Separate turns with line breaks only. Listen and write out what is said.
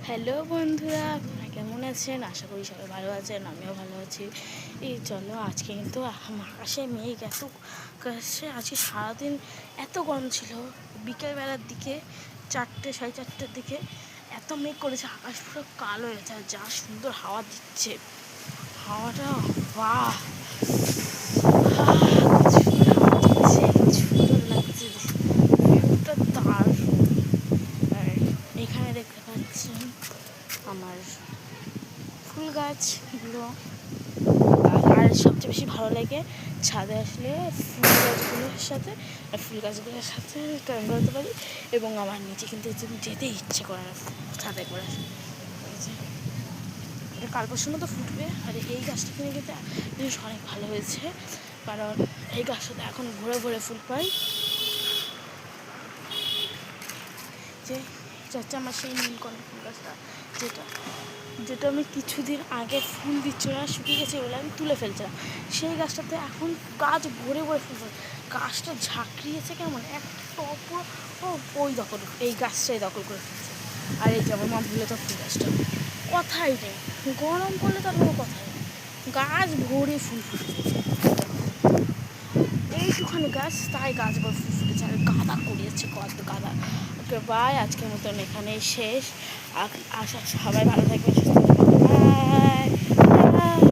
Hello বন্ধুরা, আপনারা কেমন আছেন? আশা করি সবাই ভালো আছেন, আমিও ভালো আছি। এই চলো, আজকে কিন্তু আকাশে মেঘ এত কাছে, আজকে সারাদিন এত গরম ছিল। বিকেলবেলার দিকে 4টে 4:30টার দিকে এত মেঘ করেছে, আকাশ পুরো কালো হয়ে গেছে। আর যা সুন্দর হাওয়া দিচ্ছে, হাওয়াটা বাহ, সুন্দর লাগছে, ভিউটা দারুণ। আর এখানে দেখতে পাচ্ছেন আমার ফুল গাছগুলো। আর সবচেয়ে বেশি ভালো লাগে ছাদে আসলে ফুল গাছগুলোর সাথে আর ফুল গাছগুলোর সাথে টাইম কাটাতে পারি। এবং আমার নিচে কিন্তু যেতে ইচ্ছে করে না ছাদে করে। এটা কাল পরশু মতো ফুটবে। আর এই গাছটা কিনে কিন্তু জিনিস অনেক ভালো হয়েছে, কারণ এই গাছটাতে এখন ভরে ভরে ফুল পাই। যে এটা হচ্ছে আমার সেই নীলকণ্ঠ ফুল গাছটা, যেটা যেটা আমি কিছুদিন আগে ফুল দিচ্ছিল না, শুকিয়ে গেছে বলে আমি তুলে ফেলছিলাম। সেই গাছটাতে এখন গাছ ভরে ভরে ফুল ফল। গাছটা ঝাঁকড়িয়েছে কেমন একটা অপর, ওই দখল, এই গাছটাই দখল করে ফেলছে। আর এই যে আমার মা ভুলে তো ফুল গাছটা কথাই নেই, গরম করলে তার কোনো কথাই নেই, গাছ ভরে ফুল ফুটেছে। এইটুখানি গাছ, তাই গাছ ভরে ফুল ফুটেছে। আর গাঁদা করিয়েছে, কত গাঁদা। ওকে বাই, আজকের মতন এখানেই শেষ। সবাই ভালো থাকবে, সুস্থ থাকবে, বাই।